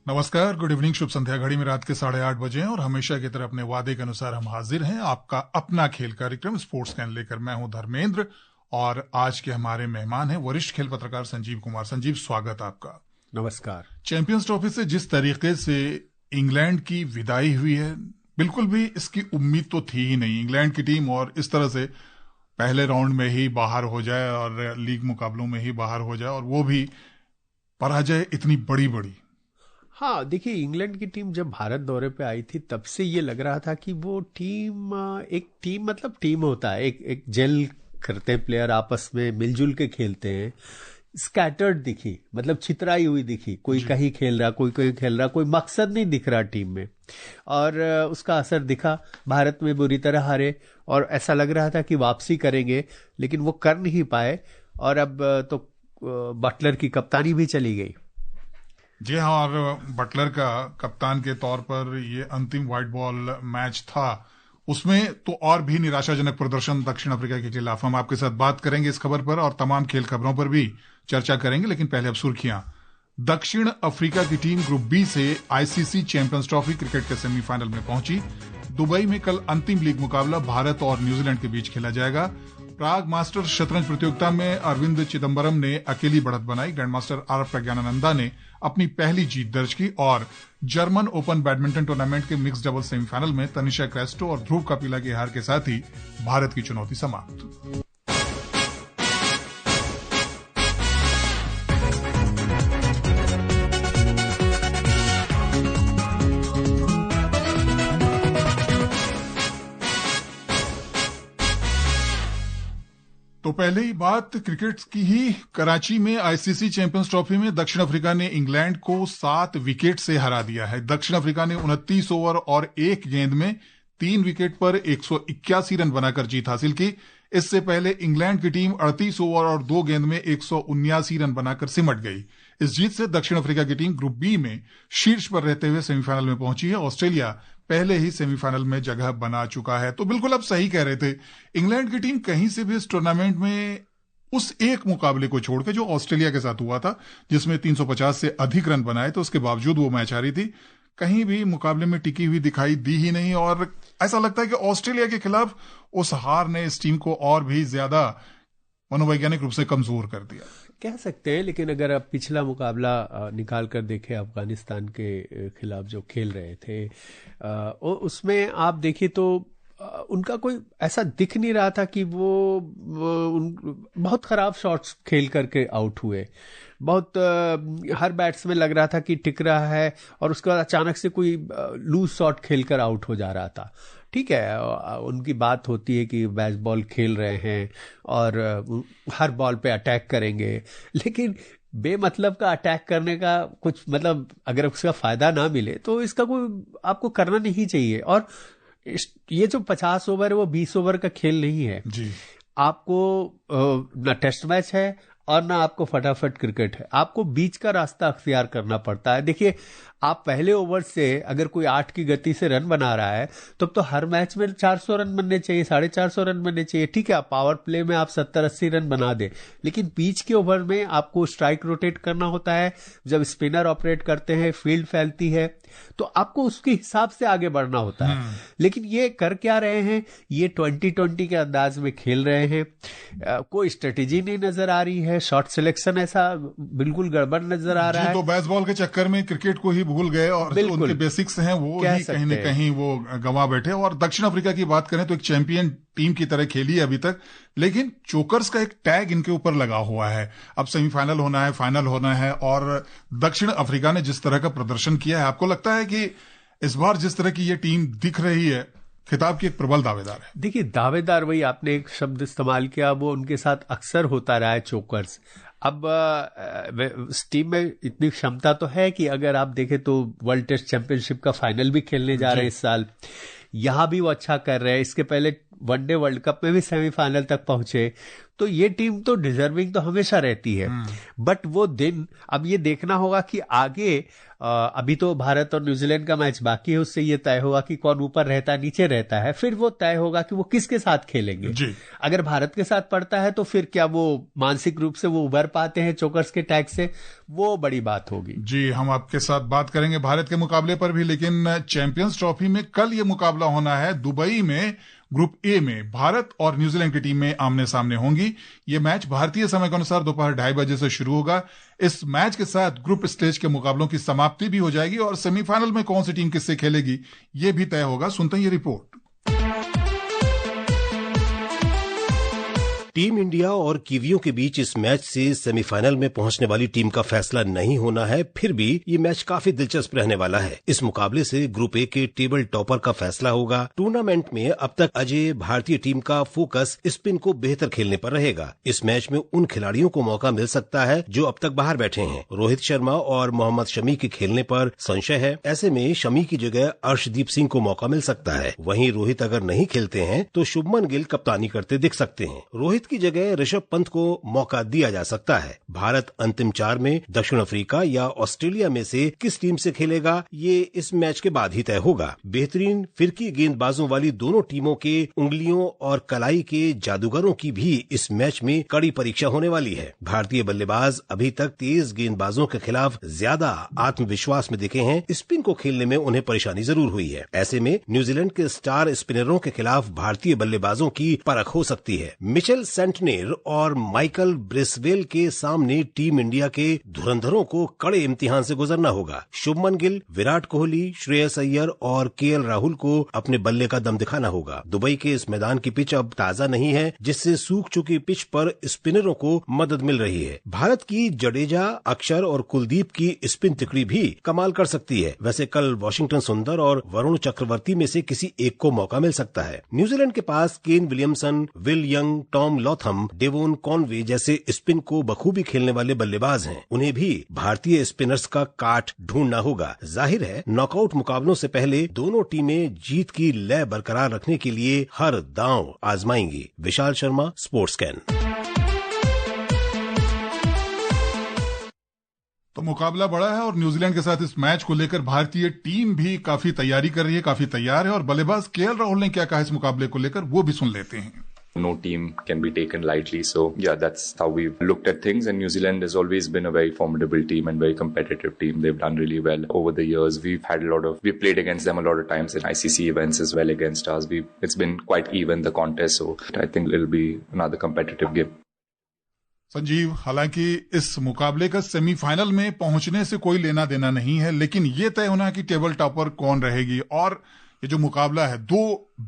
नमस्कार, good evening, शुभ संध्या। घड़ी में रात के 8:30 बजे हैं और हमेशा की तरह अपने वादे के अनुसार हम हाजिर हैं आपका अपना खेल कार्यक्रम स्पोर्ट्स कैन लेकर। मैं हूं धर्मेंद्र और आज के हमारे मेहमान हैं वरिष्ठ खेल पत्रकार संजीव कुमार। संजीव, स्वागत आपका। नमस्कार। चैंपियंस ट्रॉफी से जिस तरीके से इंग्लैंड की विदाई हुई है, बिल्कुल भी इसकी उम्मीद तो थी ही नहीं इंग्लैंड की टीम और इस तरह से पहले राउंड में ही बाहर हो जाए और लीग मुकाबलों में ही बाहर हो जाए, और वो भी पराजय इतनी बड़ी बड़ी। हाँ, देखिए, इंग्लैंड की टीम जब भारत दौरे पे आई थी तब से ये लग रहा था कि वो टीम एक टीम मतलब टीम होता है, एक जेल करते हैं प्लेयर, आपस में मिलजुल के खेलते हैं। स्कैटर्ड दिखी, मतलब छितराई हुई दिखी, कोई कहीं खेल रहा, कोई कहीं खेल रहा, कोई मकसद नहीं दिख रहा टीम में, और उसका असर दिखा। भारत में बुरी तरह हारे और ऐसा लग रहा था कि वापसी करेंगे, लेकिन वो कर नहीं पाए और अब तो बटलर की कप्तानी भी चली गई। जी हाँ, और बटलर का कप्तान के तौर पर ये अंतिम व्हाइट बॉल मैच था, उसमें तो और भी निराशाजनक प्रदर्शन दक्षिण अफ्रीका के खिलाफ। हम आपके साथ बात करेंगे इस खबर पर और तमाम खेल खबरों पर भी चर्चा करेंगे, लेकिन पहले अब सुर्खियां। दक्षिण अफ्रीका की टीम ग्रुप बी से आईसीसी चैंपियंस ट्रॉफी क्रिकेट के सेमीफाइनल में पहुंची। दुबई में कल अंतिम लीग मुकाबला भारत और न्यूजीलैंड के बीच खेला जाएगा। प्राग मास्टर शतरंज प्रतियोगिता में अरविंद चिदम्बरम ने अकेली बढ़त बनाई। ग्रैंड मास्टर आर प्रज्ञानंदा ने अपनी पहली जीत दर्ज की और जर्मन ओपन बैडमिंटन टूर्नामेंट के मिक्स डबल सेमीफाइनल में तनिषा क्रेस्टो और ध्रुव कपिला की हार के साथ ही भारत की चुनौती समाप्त। तो पहले ही बात क्रिकेट की ही। कराची में आईसीसी चैंपियंस ट्रॉफी में दक्षिण अफ्रीका ने इंग्लैंड को 7 विकेट से हरा दिया है। दक्षिण अफ्रीका ने 29 ओवर और 1 गेंद में 3 विकेट पर 181 रन बनाकर जीत हासिल की। इससे पहले इंग्लैंड की टीम 38 ओवर और 2 गेंद में 179 रन बनाकर सिमट गई। इस जीत से दक्षिण अफ्रीका की टीम ग्रुप बी में शीर्ष पर रहते हुए सेमीफाइनल में पहुंची है। ऑस्ट्रेलिया पहले ही सेमीफाइनल में जगह बना चुका है। तो बिल्कुल आप सही कह रहे थे, इंग्लैंड की टीम कहीं से भी इस टूर्नामेंट में उस एक मुकाबले को छोड़ के जो ऑस्ट्रेलिया के साथ हुआ था, जिसमें 350 से अधिक रन बनाए, तो उसके बावजूद वो मैच हारी थी, कहीं भी मुकाबले में टिकी हुई दिखाई दी ही नहीं। और ऐसा लगता है कि ऑस्ट्रेलिया के खिलाफ उस हार ने इस टीम को और भी ज्यादा मनोवैज्ञानिक रूप से कमजोर कर दिया, कह सकते हैं। लेकिन अगर आप पिछला मुकाबला निकाल कर देखें, अफगानिस्तान के खिलाफ जो खेल रहे थे, उसमें आप देखिए तो उनका कोई ऐसा दिख नहीं रहा था कि वो बहुत खराब शॉट्स खेल करके आउट हुए। बहुत हर बैट्समैन लग रहा था कि टिक रहा है और उसके बाद अचानक से कोई लूज शॉट खेलकर आउट हो जा रहा था। ठीक है, उनकी बात होती है कि बेसबॉल खेल रहे हैं और हर बॉल पे अटैक करेंगे, लेकिन बेमतलब का अटैक करने का कुछ मतलब, अगर उसका फायदा ना मिले तो इसका कोई आपको करना नहीं चाहिए। और ये जो 50 ओवर है वो 20 ओवर का खेल नहीं है जी। आपको ना टेस्ट मैच है और ना आपको फटाफट क्रिकेट है, आपको बीच का रास्ता अख्तियार करना पड़ता है। देखिए, आप पहले ओवर से अगर कोई 8 की गति से रन बना रहा है तब तो हर मैच में 400 रन बनने चाहिए, 450 रन बनने चाहिए। ठीक है, पावर प्ले में आप 70-80 रन बना दे, लेकिन बीच के ओवर में आपको स्ट्राइक रोटेट करना होता है। जब स्पिनर ऑपरेट करते हैं, फील्ड फैलती है, तो आपको उसके हिसाब से आगे बढ़ना होता है। लेकिन ये कर क्या रहे हैं, ये 2020 के अंदाज में खेल रहे हैं। कोई स्ट्रेटेजी नहीं नजर आ रही है, शॉट सिलेक्शन ऐसा बिल्कुल गड़बड़ नजर आ रहा है। तो बेसबॉल के चक्कर में क्रिकेट को ही भूल गए और जो उनके बेसिक्स हैं वो ही कहीं न कहीं वो गंवा बैठे। और दक्षिण अफ्रीका की बात करें तो एक चैंपियन टीम की तरह खेली है अभी तक, लेकिन चोकर्स का एक टैग इनके ऊपर लगा हुआ है। अब सेमीफाइनल होना है, फाइनल होना है, और दक्षिण अफ्रीका ने जिस तरह का प्रदर्शन किया है, आपको लगता है कि इस बार जिस तरह की ये टीम दिख रही है, खिताब की एक प्रबल दावेदार है? देखिए, दावेदार, वही आपने एक शब्द इस्तेमाल किया, वो उनके साथ अक्सर होता रहा है, चोकर्स। अब इस टीम में इतनी क्षमता तो है कि अगर आप देखें तो वर्ल्ड टेस्ट चैंपियनशिप का फाइनल भी खेलने जा रहे हैं इस साल, यहां भी वो अच्छा कर रहे हैं। इसके पहले वनडे वर्ल्ड कप में भी सेमीफाइनल तक पहुंचे। तो ये टीम तो डिजर्विंग तो हमेशा रहती है। बट वो दिन अब ये देखना होगा कि आगे अभी तो भारत और न्यूजीलैंड का मैच बाकी है, उससे ये तय होगा कि कौन ऊपर रहता है नीचे रहता है, फिर वो तय होगा कि वो किसके साथ खेलेंगे जी। अगर भारत के साथ पड़ता है तो फिर क्या वो मानसिक रूप से वो उबर पाते हैं चोकर्स के टैग से, वो बड़ी बात होगी जी। हम आपके साथ बात करेंगे भारत के मुकाबले पर भी, लेकिन चैंपियंस ट्रॉफी में कल ये मुकाबला होना है दुबई में। ग्रुप ए में भारत और न्यूजीलैंड की टीमें आमने सामने होंगी। ये मैच भारतीय समय के अनुसार दोपहर 2:30 बजे से शुरू होगा। इस मैच के साथ ग्रुप स्टेज के मुकाबलों की समाप्ति भी हो जाएगी और सेमीफाइनल में कौन सी टीम किससे खेलेगी ये भी तय होगा। सुनते हैं ये रिपोर्ट। टीम इंडिया और कीवियों के बीच इस मैच से सेमीफाइनल में पहुंचने वाली टीम का फैसला नहीं होना है, फिर भी ये मैच काफी दिलचस्प रहने वाला है। इस मुकाबले से ग्रुप ए के टेबल टॉपर का फैसला होगा। टूर्नामेंट में अब तक अजय भारतीय टीम का फोकस स्पिन को बेहतर खेलने पर रहेगा। इस मैच में उन खिलाड़ियों को मौका मिल सकता है जो अब तक बाहर बैठे हैं। रोहित शर्मा और मोहम्मद शमी के खेलने पर संशय है। ऐसे में शमी की जगह अर्शदीप सिंह को मौका मिल सकता है। वहीं रोहित अगर नहीं खेलते हैं तो शुभमन गिल कप्तानी करते दिख सकते हैं। रोहित की जगह ऋषभ पंत को मौका दिया जा सकता है। भारत अंतिम 4 में दक्षिण अफ्रीका या ऑस्ट्रेलिया में से किस टीम से खेलेगा ये इस मैच के बाद ही तय होगा। बेहतरीन फिरकी गेंदबाजों वाली दोनों टीमों के उंगलियों और कलाई के जादूगरों की भी इस मैच में कड़ी परीक्षा होने वाली है। भारतीय बल्लेबाज अभी तक तेज गेंदबाजों के खिलाफ ज्यादा आत्मविश्वास में दिखे हैं। स्पिन को खेलने में उन्हें परेशानी जरूर हुई है। ऐसे में न्यूजीलैंड के स्टार स्पिनरों के खिलाफ भारतीय बल्लेबाजों की परख हो सकती है। मिचेल सेंटनेर और माइकल ब्रेसवेल के सामने टीम इंडिया के धुरंधरों को कड़े इम्तिहान से गुजरना होगा। शुभमन गिल, विराट कोहली, श्रेयस अय्यर और केएल राहुल को अपने बल्ले का दम दिखाना होगा। दुबई के इस मैदान की पिच अब ताजा नहीं है, जिससे सूख चुकी पिच पर स्पिनरों को मदद मिल रही है। भारत की जडेजा, अक्षर और कुलदीप की स्पिन तिकड़ी भी कमाल कर सकती है। वैसे कल वॉशिंगटन सुंदर और वरुण चक्रवर्ती में से किसी एक को मौका मिल सकता है। न्यूजीलैंड के पास Kane Williamson, Will Young, Tom Latham, Devon Conway जैसे स्पिन को बखूबी खेलने वाले बल्लेबाज हैं। उन्हें भी भारतीय स्पिनर्स का काट ढूंढना होगा। जाहिर है नॉकआउट मुकाबलों से पहले दोनों टीमें जीत की लय बरकरार रखने के लिए हर दांव आजमाएंगी। Vishal Sharma, sports can. तो मुकाबला बड़ा है और न्यूजीलैंड के साथ इस मैच को लेकर भारतीय टीम भी काफी तैयारी कर रही है, काफी तैयार है। और बल्लेबाज केएल राहुल ने क्या कहा इस मुकाबले को लेकर वो भी सुन लेते हैं। No team can be taken lightly. So yeah, that's how we've looked at things. And New Zealand has always been a very formidable team and very competitive team. They've done really well over the years. We've played against them a lot of times in ICC events as well against us. It's been quite even, the contest. So I think it'll be another competitive game. Sanjeev, हालांकि इस मुकाबले का semifinal में पहुंचने से कोई लेना देना नहीं है, लेकिन ये तय होना है कि टेबल टॉपर कौन रहेगी। और ये जो मुकाबला है दो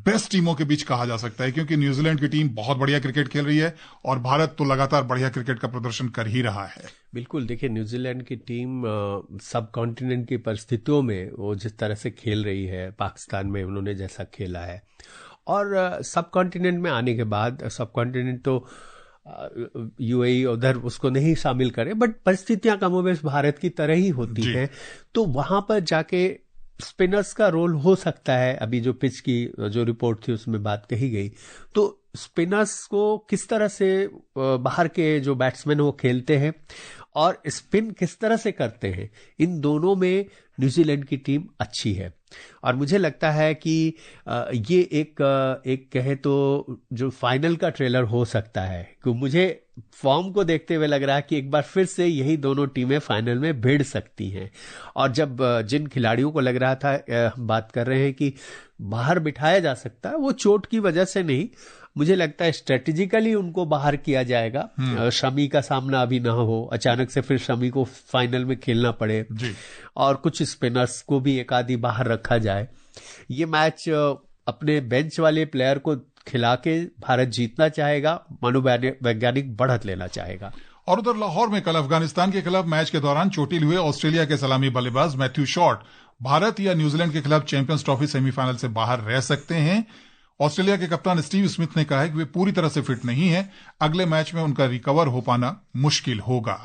बेस्ट टीमों के बीच कहा जा सकता है, क्योंकि न्यूजीलैंड की टीम बहुत बढ़िया क्रिकेट खेल रही है और भारत तो लगातार बढ़िया क्रिकेट का प्रदर्शन कर ही रहा है। बिल्कुल, देखिए न्यूजीलैंड की टीम सब कॉन्टिनेंट की परिस्थितियों में वो जिस तरह से खेल रही है, पाकिस्तान में उन्होंने जैसा खेला है, और सब कॉन्टिनेंट में आने के बाद, सब कॉन्टिनेंट तो यूएई उधर उसको नहीं शामिल करे, बट परिस्थितियां कमोबेश भारत की तरह ही होती हैं, तो वहां पर जाके स्पिनर्स का रोल हो सकता है। अभी जो पिच की जो रिपोर्ट थी उसमें बात कही गई, तो स्पिनर्स को किस तरह से बाहर के जो बैट्समैन वो खेलते हैं और स्पिन किस तरह से करते हैं, इन दोनों में न्यूजीलैंड की टीम अच्छी है। और मुझे लगता है कि ये एक कहे तो जो फाइनल का ट्रेलर हो सकता है, क्योंकि मुझे फॉर्म को देखते हुए लग रहा है कि एक बार फिर से यही दोनों टीमें फाइनल में भिड़ सकती हैं। और जब जिन खिलाड़ियों को लग रहा था, बात कर रहे हैं कि बाहर बिठाया जा सकता है, वो चोट की वजह से नहीं, मुझे लगता है स्ट्रेटेजिकली उनको बाहर किया जाएगा। शमी का सामना अभी ना हो, अचानक से फिर शमी को फाइनल में खेलना पड़े जी। और कुछ स्पिनर्स को भी एक आधी बाहर रखा जाए। ये मैच अपने बेंच वाले प्लेयर को खिला के भारत जीतना चाहेगा, मनोवैज्ञानिक बढ़त लेना चाहेगा। और उधर लाहौर में कल अफगानिस्तान के खिलाफ मैच के दौरान चोटिल हुए ऑस्ट्रेलिया के सलामी बल्लेबाज मैथ्यू शॉर्ट भारत या न्यूजीलैंड के खिलाफ चैंपियंस ट्रॉफी सेमीफाइनल से बाहर रह सकते हैं। ऑस्ट्रेलिया के कप्तान स्टीव स्मिथ ने कहा है कि वे पूरी तरह से फिट नहीं है, अगले मैच में उनका रिकवर हो पाना मुश्किल होगा।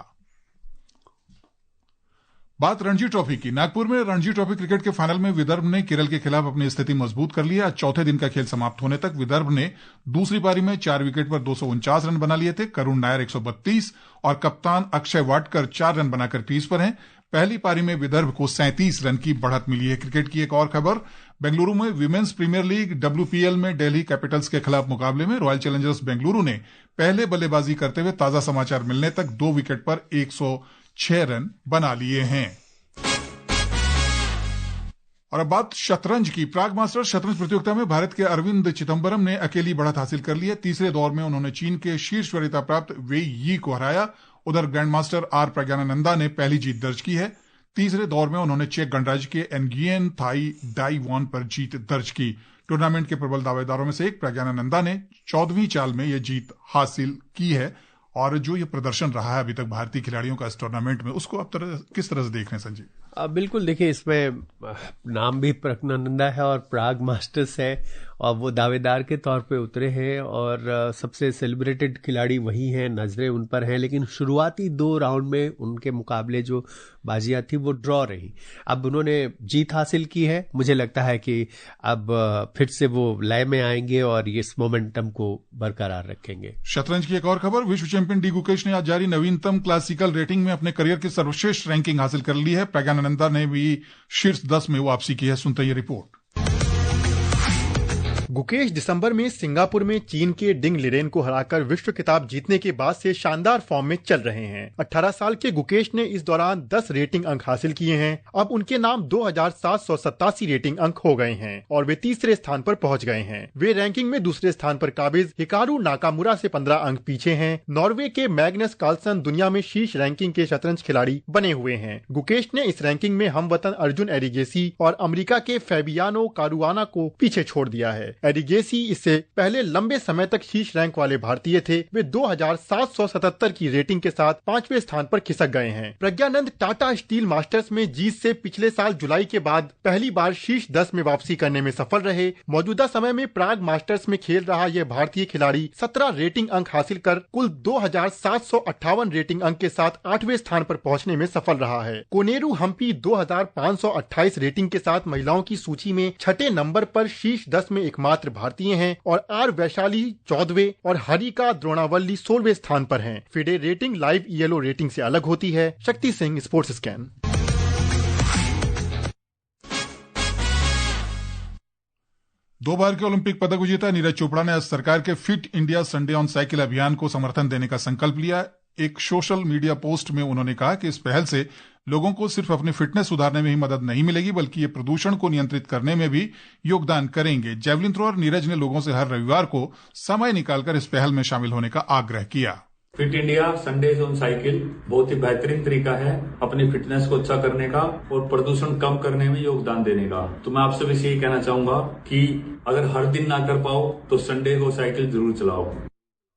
बात रणजी ट्रॉफी की। नागपुर में रणजी ट्रॉफी क्रिकेट के फाइनल में विदर्भ ने केरल के खिलाफ अपनी स्थिति मजबूत कर ली। आज चौथे दिन का खेल समाप्त होने तक विदर्भ ने दूसरी पारी में 4 विकेट पर 249 रन बना लिए थे। करुण नायर 132 और कप्तान अक्षय वाडकर 4 रन बनाकर क्रीज पर हैं। पहली पारी में विदर्भ को 37 रन की बढ़त मिली है। क्रिकेट की एक और खबर, बेंगलुरु में विमेन्स प्रीमियर लीग WPL में दिल्ली कैपिटल्स के खिलाफ मुकाबले में रॉयल चैलेंजर्स बेंगलुरु ने पहले बल्लेबाजी करते हुए ताजा समाचार मिलने तक 2 विकेट पर 106 रन बना लिए हैं। और अब बात शतरंज की। प्राग मास्टर्स शतरंज प्रतियोगिता में भारत के अरविंद चिदम्बरम ने अकेली बढ़त हासिल कर ली है। तीसरे दौर में उन्होंने चीन के शीर्ष वरीयता प्राप्त वेई यी को हराया। उधर ग्रैंड मास्टर आर प्रज्ञानानंदा ने पहली जीत दर्ज की है। तीसरे दौर में उन्होंने चेक गणराज्य के एनगियन थाई डाई वॉन पर जीत दर्ज की। टूर्नामेंट के प्रबल दावेदारों में से एक प्रज्ञानानंदा ने 14वीं चाल में यह जीत हासिल की है। और जो ये प्रदर्शन रहा है अभी तक भारतीय खिलाड़ियों का इस टूर्नामेंट में, उसको आप किस तरह से देख रहे हैं संजीव? बिल्कुल, देखिए इसमें नाम भी प्रज्ञानंदा है और प्राग मास्टर्स है और वो दावेदार के तौर पे उतरे हैं और सबसे सेलिब्रेटेड खिलाड़ी वही हैं, नजरें उन पर हैं। लेकिन शुरुआती 2 राउंड में उनके मुकाबले जो बाजियां थी वो ड्रॉ रही। अब उन्होंने जीत हासिल की है, मुझे लगता है कि अब फिर से वो लय में आएंगे और इस मोमेंटम को बरकरार रखेंगे। शतरंज की एक और खबर, विश्व चैंपियन डी गुकेश ने आज जारी नवीनतम क्लासिकल रेटिंग में अपने करियर की सर्वश्रेष्ठ रैंकिंग हासिल कर ली है। प्रज्ञानानंदा ने भी शीर्ष 10 में वापसी की है। सुनते ये रिपोर्ट। गुकेश दिसंबर में सिंगापुर में चीन के डिंग लिरेन को हराकर विश्व खिताब जीतने के बाद से शानदार फॉर्म में चल रहे हैं। 18 साल के गुकेश ने इस दौरान 10 रेटिंग अंक हासिल किए हैं। अब उनके नाम 2787 रेटिंग अंक हो गए हैं और वे तीसरे स्थान पर पहुंच गए हैं। वे रैंकिंग में दूसरे स्थान पर काबिज हिकारू नाकामुरा से 15 अंक पीछे हैं। नॉर्वे के मैग्नस कार्लसन दुनिया में शीर्ष रैंकिंग के शतरंज खिलाड़ी बने हुए हैं। गुकेश ने इस रैंकिंग में हमवतन अर्जुन एरिगेसी और अमेरिका के फैबियानो कारुआना को पीछे छोड़ दिया है। एरिगेसी इससे पहले लंबे समय तक शीर्ष रैंक वाले भारतीय थे। वे 2777 की रेटिंग के साथ 5वें स्थान पर खिसक गए हैं। प्रज्ञानंद टाटा स्टील मास्टर्स में जीत से पिछले साल जुलाई के बाद पहली बार शीर्ष 10 में वापसी करने में सफल रहे। मौजूदा समय में प्राग मास्टर्स में खेल रहा यह भारतीय खिलाड़ी 17 रेटिंग अंक हासिल कर कुल 2758 रेटिंग अंक के साथ 8वें स्थान पर पहुंचने में सफल रहा है। कोनेरू हम्पी 2528 रेटिंग के साथ महिलाओं की सूची में 6ठे नंबर पर शीर्ष 10 में एकमात्र भारतीय हैं और आर वैशाली 14वें और हरिका द्रोणावल्ली 16वें स्थान पर हैं। FIDE rating live ELO rating से अलग होती है। Shakti Singh, sports scan. दो बार के ओलंपिक पदक विजेता नीरज चोपड़ा ने आज सरकार के fit India Sunday on cycle अभियान को समर्थन देने का संकल्प लिया। एक सोशल मीडिया पोस्ट में उन्होंने कहा कि इस पहल से लोगों को सिर्फ अपनी फिटनेस सुधारने में ही मदद नहीं मिलेगी, बल्कि ये प्रदूषण को नियंत्रित करने में भी योगदान करेंगे। जैवलिन थ्रोअर नीरज ने लोगों से हर रविवार को समय निकालकर इस पहल में शामिल होने का आग्रह किया। Fit India Sundays on cycle बहुत ही बेहतरीन तरीका है अपनी फिटनेस को अच्छा करने का और प्रदूषण कम करने में योगदान देने का। तो मैं आपसे बस यही कहना चाहूंगा कि अगर हर दिन ना कर पाओ तो संडे को साइकिल जरूर चलाओ।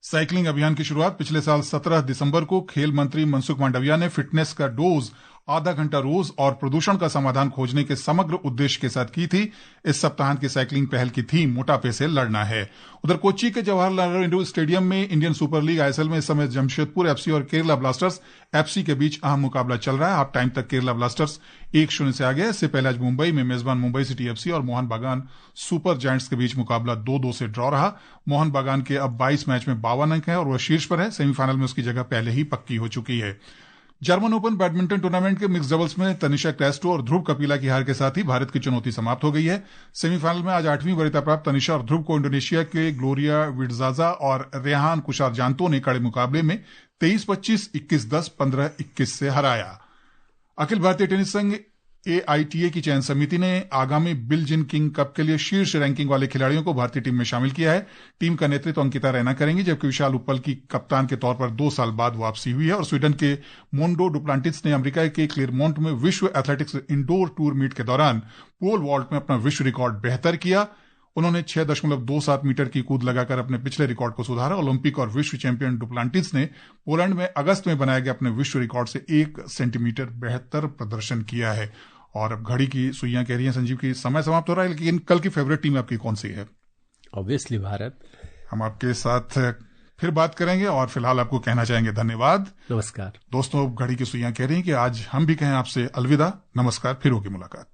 साइकिलिंग अभियान की शुरुआत पिछले साल 17 दिसंबर को खेल मंत्री मनसुख मांडविया ने फिटनेस का डोज आधा घंटा रोज और प्रदूषण का समाधान खोजने के समग्र उद्देश्य के साथ की थी। इस सप्ताह की साइकिलिंग पहल की थीम मोटापे से लड़ना है। उधर कोच्चि के जवाहरलाल नेहरू स्टेडियम में इंडियन सुपर लीग ISL में इस समय जमशेदपुर FC और केरला ब्लास्टर्स FC के बीच अहम मुकाबला चल रहा है। हाफ टाइम तक केरला ब्लास्टर्स 1-0 से आगे। इससे पहले आज मुंबई में मेजबान मुंबई सिटी FC और मोहन बागान सुपर जायंट्स के बीच मुकाबला 2-2 से ड्रॉ रहा। मोहन बागान के अब 22 मैच में 52 अंक हैं और वह शीर्ष पर है। सेमीफाइनल में उसकी जगह पहले ही पक्की हो चुकी है। जर्मन ओपन बैडमिंटन टूर्नामेंट के मिक्स डबल्स में तनिषा क्रेस्टो और ध्रुव कपिला की हार के साथ ही भारत की चुनौती समाप्त हो गई है। सेमीफाइनल में आज 8वीं वरीयता प्राप्त तनिषा और ध्रुव को इंडोनेशिया के ग्लोरिया विडजाजा और रेहान कुशार जानतो ने कड़े मुकाबले में 23-25, 21-10, 15-21 से हराया। अखिल भारतीय टेनिस संघ AITA की चयन समिति ने आगामी बिलजिन किंग कप के लिए शीर्ष रैंकिंग वाले खिलाड़ियों को भारतीय टीम में शामिल किया है। टीम का नेतृत्व अंकिता रैना करेंगी, जबकि विशाल उप्पल की कप्तान के तौर पर 2 साल बाद वापसी हुई है। और स्वीडन के मोंडो डुप्लांटिस ने अमेरिका के क्लेरमोंट में विश्व एथलेटिक्स इंडोर टूर मीट के दौरान पोल वॉल्ट में अपना विश्व रिकॉर्ड बेहतर किया। उन्होंने 6.27 मीटर की कूद लगाकर अपने पिछले रिकॉर्ड को सुधारा। ओलंपिक और विश्व चैंपियन डुप्लांटिस ने पोलैंड में अगस्त में बनाए गए अपने विश्व रिकॉर्ड से 1 सेंटीमीटर बेहतर प्रदर्शन किया है। और अब घड़ी की सुइयां कह रही हैं संजीव की समय समाप्त हो रहा है, लेकिन कल की फेवरेट टीम आपकी कौन सी है? ऑब्वियसली भारत। हम आपके साथ फिर बात करेंगे और फिलहाल आपको कहना चाहेंगे धन्यवाद। नमस्कार। दोस्तों, अब घड़ी की सुइयां कह रही हैं कि आज हम भी कहें आपसे अलविदा। नमस्कार, फिर होगी मुलाकात।